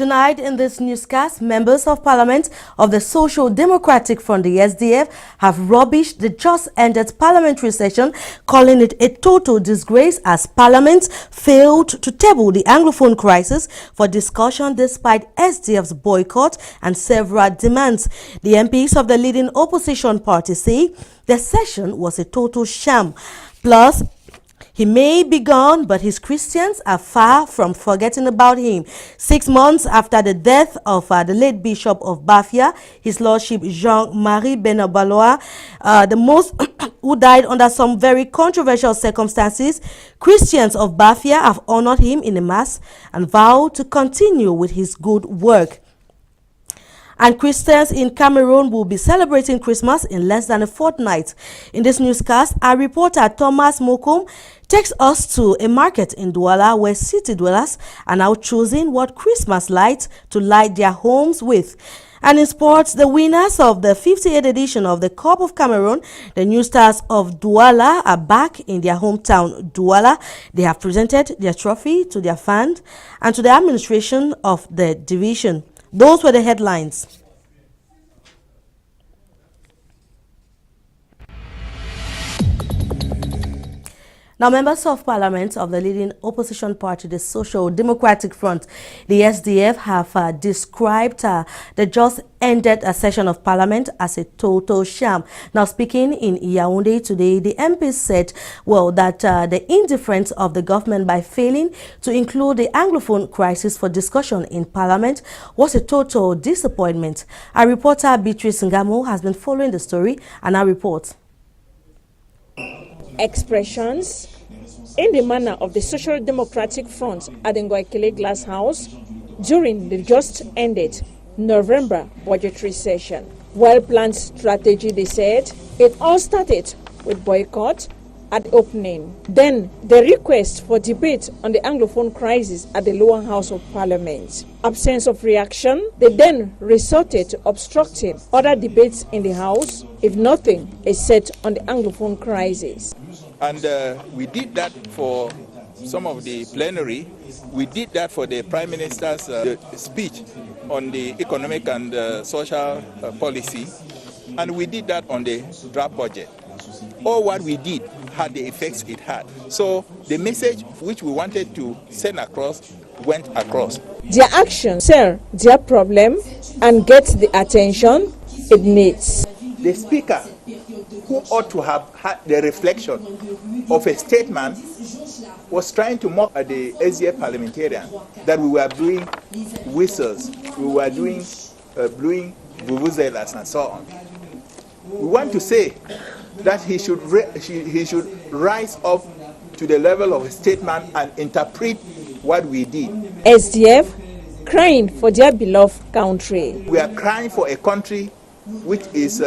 Tonight in this newscast, members of Parliament of the Social Democratic Front, the SDF, have rubbished the just-ended parliamentary session, calling it a total disgrace as Parliament failed to table the Anglophone crisis for discussion despite SDF's boycott and several demands. The MPs of the leading opposition party say the session was a total sham. Plus, he may be gone, but his Christians are far from forgetting about him. 6 months after the death of the late Bishop of Bafia, His Lordship Jean-Marie Benabaloa, the most who died under some very controversial circumstances, Christians of Bafia have honored him in a mass and vowed to continue with his good work. And Christians in Cameroon will be celebrating Christmas in less than a fortnight. In this newscast, our reporter Thomas Mokum takes us to a market in Douala where city dwellers are now choosing what Christmas lights to light their homes with. And in sports, the winners of the 58th edition of the Cup of Cameroon, the New Stars of Douala, are back in their hometown, Douala. They have presented their trophy to their fans and to the administration of the division. Those were the headlines. Now, members of Parliament of the leading opposition party, the Social Democratic Front, the SDF, have described the just-ended session of Parliament as a total sham. Now, speaking in Yaoundé today, the MPs said, well, that the indifference of the government by failing to include the Anglophone crisis for discussion in Parliament was a total disappointment. Our reporter Beatrice Ngamo has been following the story and our report. Expressions in the manner of the Social Democratic Front at the Ngoikele Glass House during the just-ended November budgetary session. Well-planned strategy, they said. It all started with boycott at the opening. Then the request for debate on the Anglophone crisis at the lower house of Parliament. Absence of reaction, they then resorted to obstructing other debates in the House if nothing is said on the Anglophone crisis. And we did that for some of the plenary. We did that for the Prime Minister's speech on the economic and social policy. And we did that on the draft budget. All what we did had the effects it had. So the message which we wanted to send across went across. Their actions share their problem and get the attention it needs. The Speaker, who ought to have had the reflection of a statesman, was trying to mock at the SDF parliamentarian that we were doing whistles, we were doing blowing vuvuzelas and so on. We want to say that he should rise up to the level of a statesman and interpret what we did. SDF crying for their beloved country. We are crying for a country which is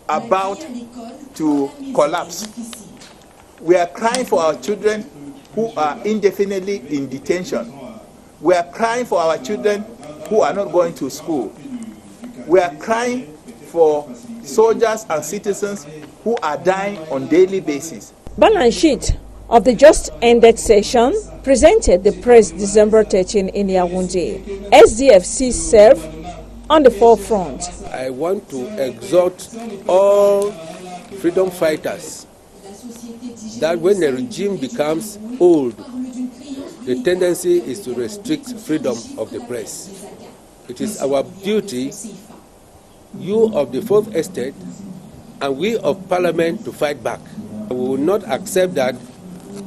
about to collapse. We are crying for our children who are indefinitely in detention. We are crying for our children who are not going to school. We are crying for soldiers and citizens who are dying on a daily basis. Balance sheet of the just-ended session presented the press December 13 in Yaoundé. SDF sees self on the forefront. I want to exhort all freedom fighters that when the regime becomes old, the tendency is to restrict freedom of the press. It is our duty, you of the Fourth Estate and we of Parliament, to fight back. We will not accept that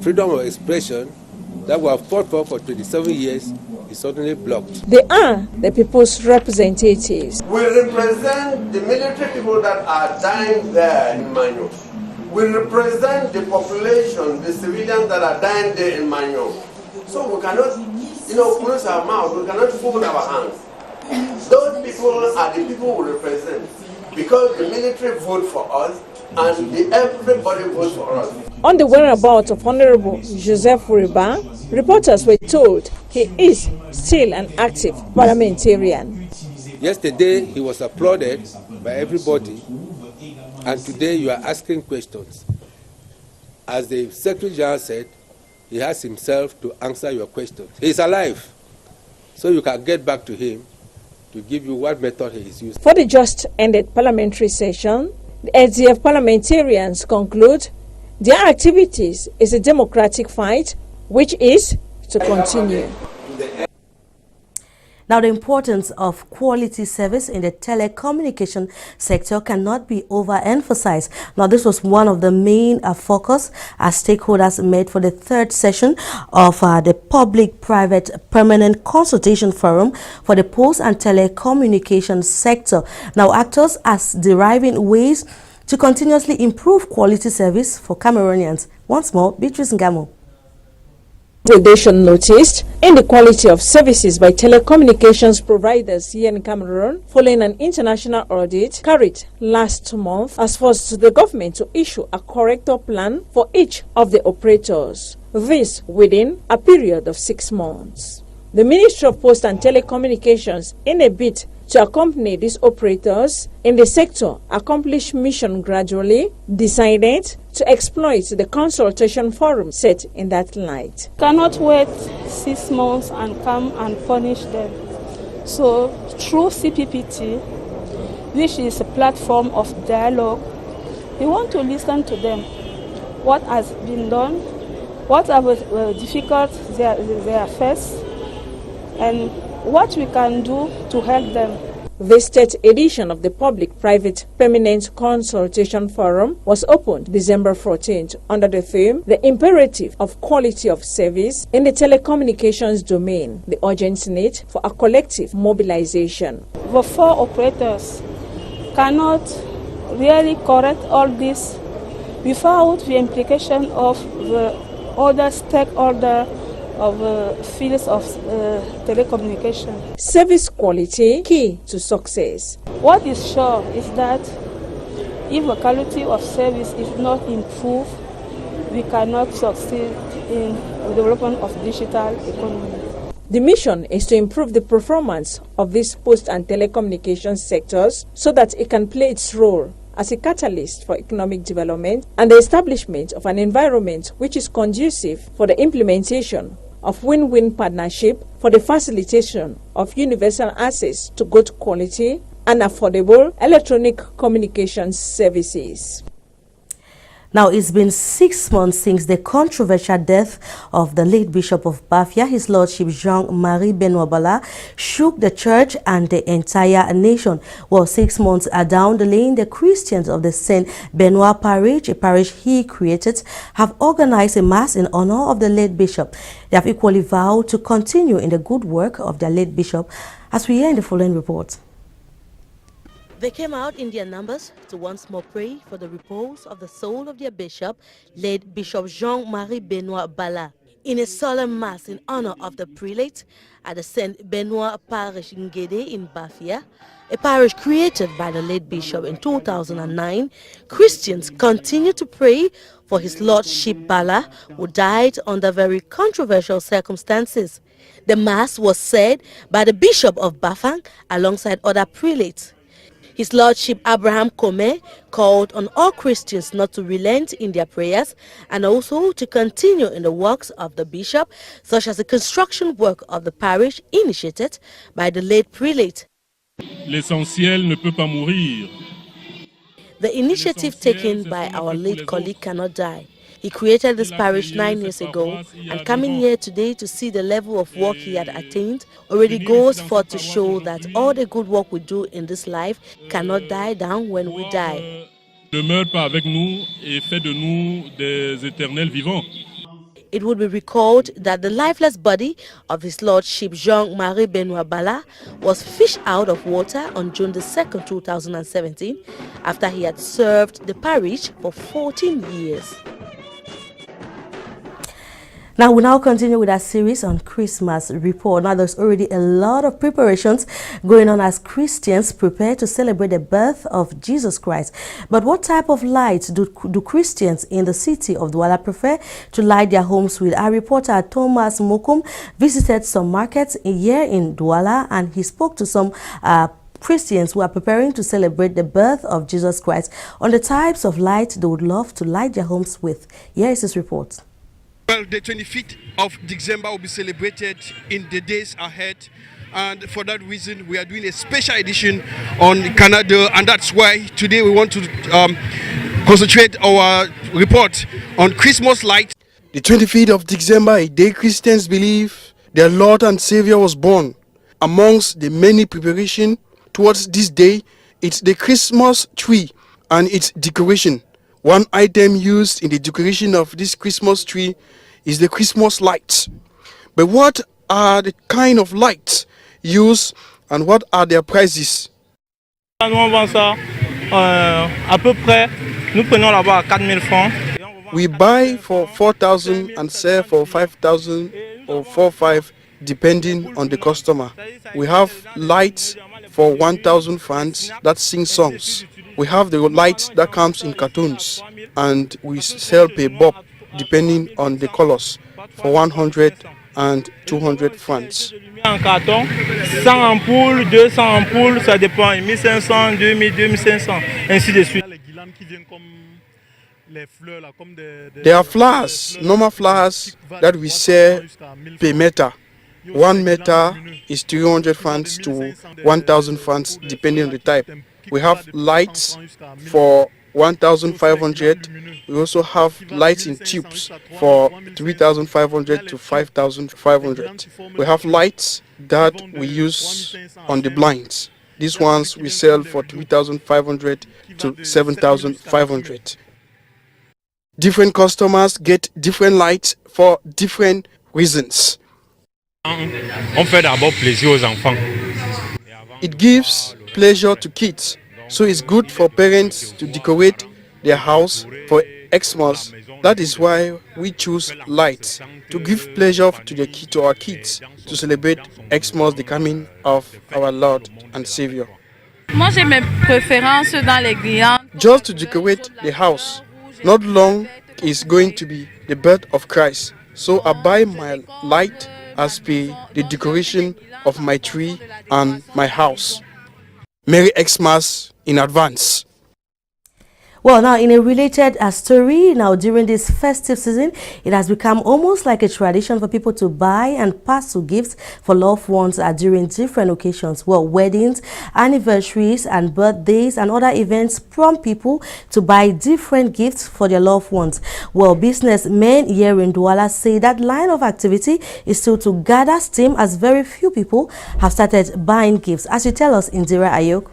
freedom of expression that we have fought for 27 years is suddenly blocked. They are the people's representatives. We represent the military people that are dying there in Manyo. We represent the population, the civilians that are dying there in Manyo. So we cannot, close our mouth, we cannot fold our hands. Those people are the people we represent because the military vote for us and everybody votes for us. On the whereabouts of Honorable Joseph Furiba, reporters were told he is still an active parliamentarian. Yesterday he was applauded by everybody, and today you are asking questions. As the Secretary General said, he has himself to answer your questions. He is alive. so you can get back to him to give you what method he is using. For the just ended parliamentary session, the SDF parliamentarians conclude their activities is a democratic fight which is to continue. Now, the importance of quality service in the telecommunication sector cannot be overemphasized. Now, this was one of the main focus as stakeholders met for the third session of the Public-Private Permanent Consultation Forum for the Post and Telecommunication sector. Now, actors are deriving ways to continuously improve quality service for Cameroonians. Once more, Beatrice Ngamo. Degradation noticed in the quality of services by telecommunications providers here in Cameroon following an international audit carried last month has forced the government to issue a corrector plan for each of the operators, this within a period of 6 months. The Ministry of Post and Telecommunications, in a bid to accompany these operators in the sector accomplish mission gradually, decided to exploit the consultation forum set in that light. Cannot wait 6 months and come and punish them. So through CPPT, which is a platform of dialogue, we want to listen to them. What has been done, what are the difficulties they are faced, and what we can do to help them. The state edition of the Public-Private Permanent Consultation Forum was opened December 14th under the theme, The Imperative of Quality of Service in the Telecommunications Domain, the urgent need for a collective mobilization. The 4 operators cannot really correct all this without the implication of the other stakeholders of fields of telecommunication. Service quality key to success. What is sure is that if the quality of service is not improved, we cannot succeed in the development of digital economy. The mission is to improve the performance of these post and telecommunications sectors so that it can play its role as a catalyst for economic development and the establishment of an environment which is conducive for the implementation of win-win partnership for the facilitation of universal access to good quality and affordable electronic communications services. Now, it's been 6 months since the controversial death of the late Bishop of Bafia, His Lordship Jean-Marie Benoit Bala, shook the church and the entire nation. Well, 6 months down the lane, the Christians of the Saint Benoit Parish, a parish he created, have organized a mass in honor of the late bishop. They have equally vowed to continue in the good work of their late bishop, as we hear in the following report. They came out in their numbers to once more pray for the repose of the soul of their bishop, late Bishop Jean-Marie Benoit Bala. In a solemn mass in honor of the prelate at the Saint Benoit Parish in Guédé in Bafia, a parish created by the late bishop in 2009, Christians continue to pray for His Lordship Bala, who died under very controversial circumstances. The mass was said by the Bishop of Bafang alongside other prelates. His Lordship Abraham Kome called on all Christians not to relent in their prayers and also to continue in the works of the bishop, such as the construction work of the parish initiated by the late prelate. L'essentiel ne peut pas mourir. The initiative taken by our late colleague cannot die. He created this parish 9 years ago, and coming here today to see the level of work he had attained already goes forth to show that all the good work we do in this life cannot die down when we die. Demeure pas avec nous et fait de nous des éternels vivants. It would be recalled that the lifeless body of His Lordship Jean-Marie Benoit Bala was fished out of water on June 2nd, 2017, after he had served the parish for 14 years. Now, we now continue with our series on Christmas report. Now, there's already a lot of preparations going on as Christians prepare to celebrate the birth of Jesus Christ. But what type of lights do Christians in the city of Douala prefer to light their homes with? Our reporter Thomas Mokum visited some markets here in Douala, and he spoke to some Christians who are preparing to celebrate the birth of Jesus Christ on the types of light they would love to light their homes with. Here is his report. Well, the 25th of December will be celebrated in the days ahead. And for that reason, we are doing a special edition on Canada. And that's why today we want to concentrate our report on Christmas lights. The 25th of December, a day Christians believe their Lord and Savior was born. Amongst the many preparations towards this day, it's the Christmas tree and its decoration. One item used in the decoration of this Christmas tree is the Christmas lights. But what are the kind of lights used and what are their prices? Nous on vend ça à peu près, nous prenons là-bas à 4 000 francs. We buy for 4,000 and sell for 5,000 or 4,500 depending on the customer. We have lights for 1,000 francs that sing songs. We have the light that comes in cartoons, and we sell per bob depending on the colors for 100 and 200 francs. En carton, 100 ampoules, 200 ampoules, ça dépend, 1500, 2000, 2500, ainsi de suite. There are flowers, normal flowers that we sell per meter. 1 meter is 300 francs to 1,000 francs depending on the type. We have lights for 1,500. We also have lights in tubes for 3,500 to 5,500. We have lights that we use on the blinds. These ones we sell for 3,500 to 7,500. Different customers get different lights for different reasons. On fait d'abord plaisir aux enfants. It gives pleasure to kids, so it's good for parents to decorate their house for Xmas. That is why we choose lights to give pleasure to our kids to celebrate Xmas, the coming of our Lord and Savior. Moi j'ai mes préférences dans les guirlandes. Just to decorate the house. Not long is going to be the birth of Christ, so I buy my light as per the decoration of my tree and my house. Merry Xmas in advance. Well, now in a related story, now during this festive season, it has become almost like a tradition for people to buy and pass to gifts for loved ones during different occasions. Well, weddings, anniversaries and birthdays and other events prompt people to buy different gifts for their loved ones. Well, businessmen here in Douala say that line of activity is still to gather steam as very few people have started buying gifts. As you tell us, Indira Ayok.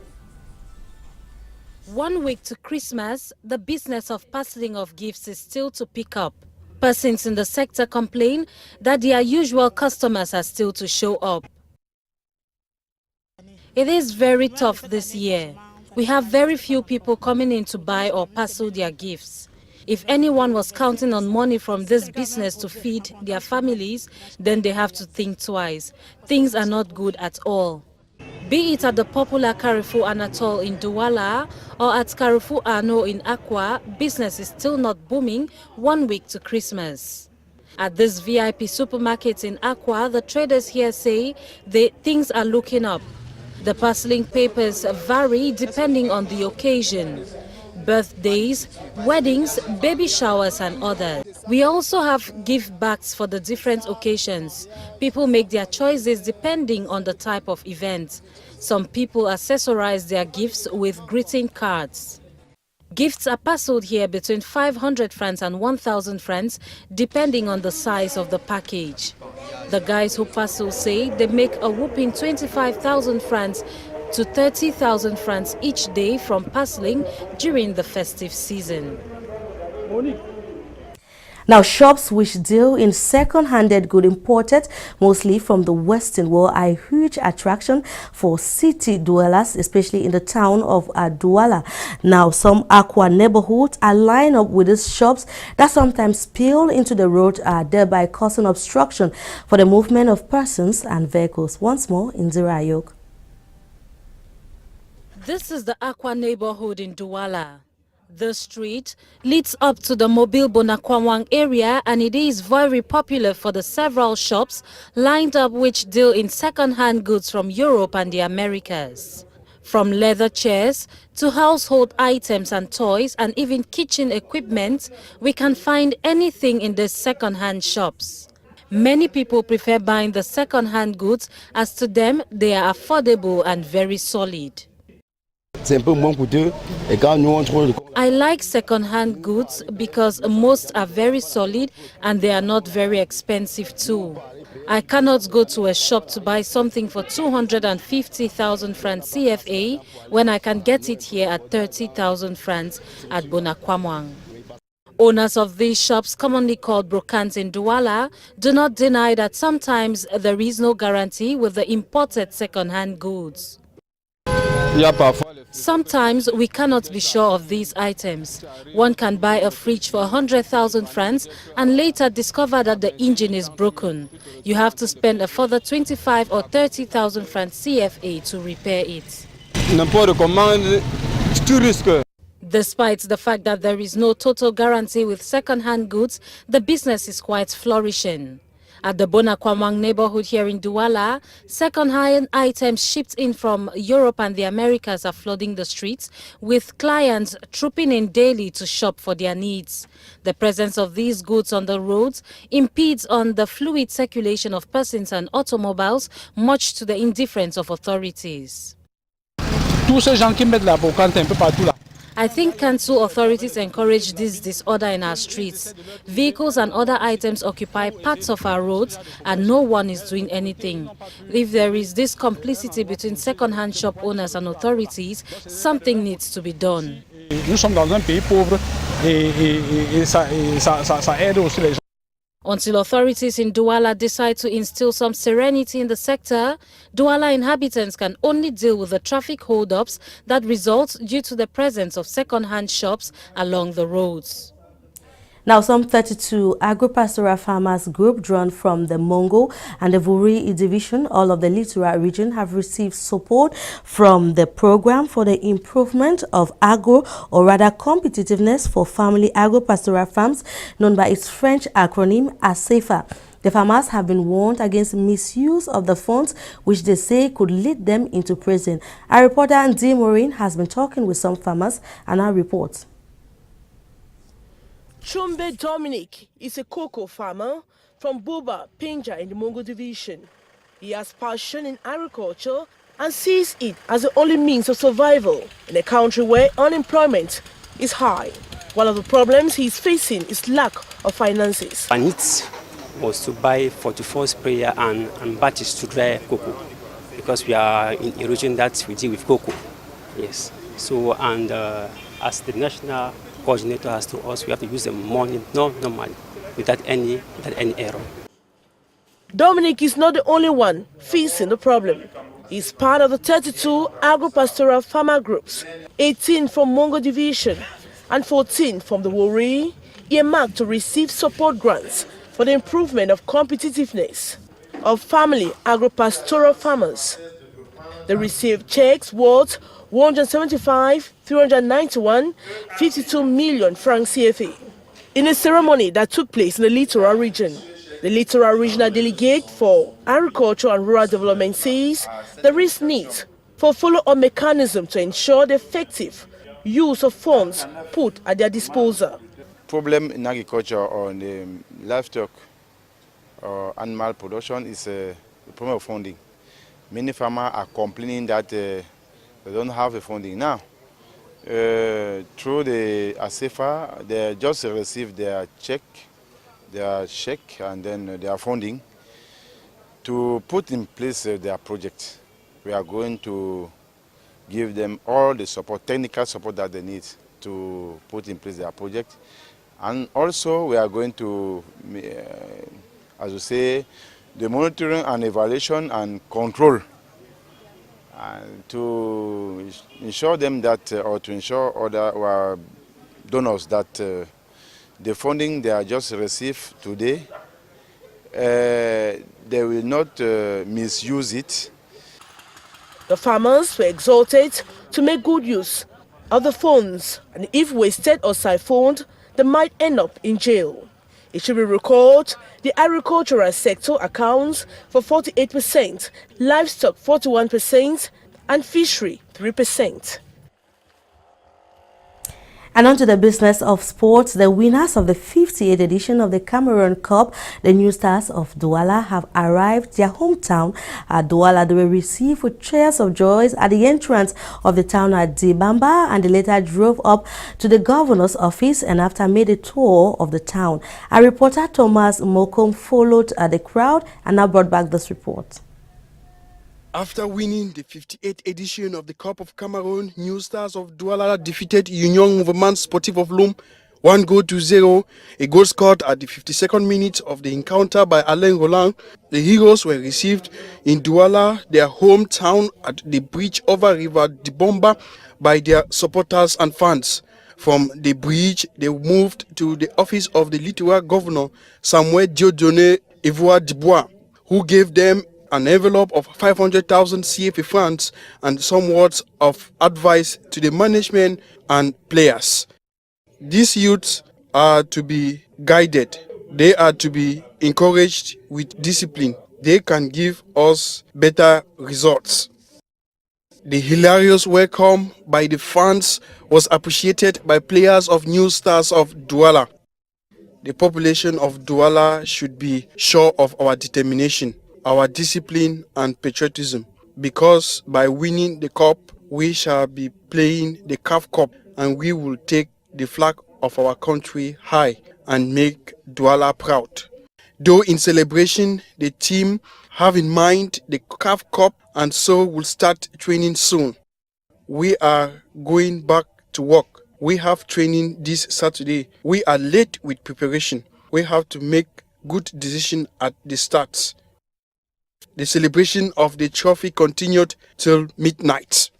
1 week to Christmas, the business of passing of gifts is still to pick up. Persons in the sector complain that their usual customers are still to show up. It is very tough this year. We have very few people coming in to buy or parcel their gifts. If anyone was counting on money from this business to feed their families, then they have to think twice. Things are not good at all. Be it at the popular Carrefour Anatole in Douala or at Carrefour Arno in Aqua, business is still not booming 1 week to Christmas. At this VIP supermarket in Aqua, the traders here say things are looking up. The parceling papers vary depending on the occasion. Birthdays, weddings, baby showers and others. We also have gift bags for the different occasions. People make their choices depending on the type of event. Some people accessorize their gifts with greeting cards. Gifts are parceled here between 500 francs and 1,000 francs depending on the size of the package. The guys who parcel say they make a whopping 25,000 francs to 30,000 francs each day from parceling during the festive season. Now, shops which deal in second-handed goods imported mostly from the Western world are a huge attraction for city dwellers, especially in the town of Douala. Now, some Aqua neighborhoods are lined up with these shops that sometimes spill into the road, thereby causing obstruction for the movement of persons and vehicles. Once more, Indira Ayok. This is the Aqua neighborhood in Douala. The street leads up to the Mobile Bonakwamwang area and it is very popular for the several shops lined up which deal in second-hand goods from Europe and the Americas. From leather chairs to household items and toys and even kitchen equipment, we can find anything in the second-hand shops. Many people prefer buying the second-hand goods as to them they are affordable and very solid. I like second-hand goods because most are very solid and they are not very expensive too. I cannot go to a shop to buy something for 250,000 francs CFA when I can get it here at 30,000 francs at Bonakwamwang. Owners of these shops, commonly called brokants in Douala, do not deny that sometimes there is no guarantee with the imported second-hand goods. Sometimes we cannot be sure of these items. One can buy a fridge for 100,000 francs and later discover that the engine is broken. You have to spend a further 25 or 30,000 francs CFA to repair it. Despite the fact that there is no total guarantee with second-hand goods, the business is quite flourishing. At the Bonakwamwang neighborhood here in Douala, second-hand items shipped in from Europe and the Americas are flooding the streets, with clients trooping in daily to shop for their needs. The presence of these goods on the roads impedes on the fluid circulation of persons and automobiles, much to the indifference of authorities. I think council authorities encourage this disorder in our streets. Vehicles and other items occupy parts of our roads and no one is doing anything. If there is this complicity between second-hand shop owners and authorities, something needs to be done. Until authorities in Douala decide to instill some serenity in the sector, Douala inhabitants can only deal with the traffic hold-ups that result due to the presence of second-hand shops along the roads. Now, some 32 agro-pastoral farmers group drawn from the Mongo and the Vuri division, all of the Littoral region, have received support from the program for the improvement of agro, or rather competitiveness for family agro-pastoral farms, known by its French acronym ASEFA. The farmers have been warned against misuse of the funds, which they say could lead them into prison. Our reporter Andy Maureen has been talking with some farmers and our reports. Chumbe Dominic is a cocoa farmer from Buba, Pinja in the Mongo division. He has passion in agriculture and sees it as the only means of survival in a country where unemployment is high. One of the problems he is facing is lack of finances. My needs was to buy 44 sprayer and batches to dry cocoa, because we are in a region that we deal with cocoa. Yes. So, and as the national coordinator has to us, we have to use the money normally, without any error. Dominic is not the only one facing the problem. He's part of the 32 agro-pastoral farmer groups, 18 from Mongo division and 14 from the Wuri, earmarked to receive support grants for the improvement of competitiveness of family agro-pastoral farmers. They received checks worth 175, 391, 52 million francs CFA. In a ceremony that took place in the Littoral region, the Littoral Regional Delegate for Agriculture and Rural Development says there is need for follow-up mechanism to ensure the effective use of funds put at their disposal. Problem in agriculture or in the livestock or animal production is a problem of funding. Many farmers are complaining that they don't have the funding now. Through the ASEFA, they just received their check, and then their funding to put in place their project. We are going to give them all the support, technical support that they need to put in place their project. And also we are going to, as we say, the monitoring and evaluation and control to ensure them that, or to ensure other donors that the funding they are just received today, they will not misuse it. The farmers were exhorted to make good use of the funds, and if wasted or siphoned, they might end up in jail. It should be recalled the agricultural sector accounts for 48%, livestock 41%, and fishery 3%. And on to the business of sports. The winners of the 58th edition of the Cameroon Cup, the New Stars of Douala, have arrived their hometown at Douala. They were received with cheers of joy at the entrance of the town at Dibamba, and they later drove up to the governor's office and after made a tour of the town. Our reporter Thomas Mokom followed the crowd and now brought back this report. After winning the 58th edition of the Cup of Cameroon, New Stars of Douala defeated Union Mouvement Sportif of Lom 1-0. A goal scored at the 52nd minute of the encounter by Alain Roland. The Heroes were received in Douala, their hometown, at the bridge over River Dibamba by their supporters and fans. From the bridge, they moved to the office of the Littoral Governor, Samuel Dieudonné Evoa Dubois, who gave them an envelope of 500,000 CFA francs and some words of advice to the management and players. These youths are to be guided. They are to be encouraged with discipline. They can give us better results. The hilarious welcome by the fans was appreciated by players of New Stars of Douala. The population of Douala should be sure of our determination, our discipline and patriotism, because by winning the cup, we shall be playing the CAF Cup and we will take the flag of our country high and make Douala proud. Though in celebration, the team have in mind the CAF Cup and so will start training soon. We are going back to work. We have training this Saturday. We are late with preparation. We have to make good decision at the start. The celebration of the trophy continued till midnight.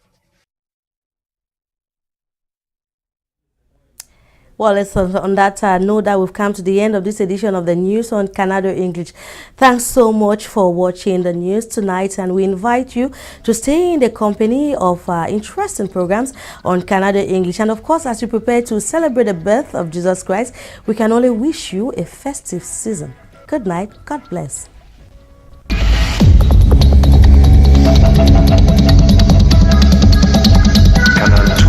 Well, it's on that note that we've come to the end of this edition of the news on Canada English. Thanks so much for watching the news tonight, and we invite you to stay in the company of interesting programs on Canada English. And of course, as you prepare to celebrate the birth of Jesus Christ, we can only wish you a festive season. Good night. God bless. Canal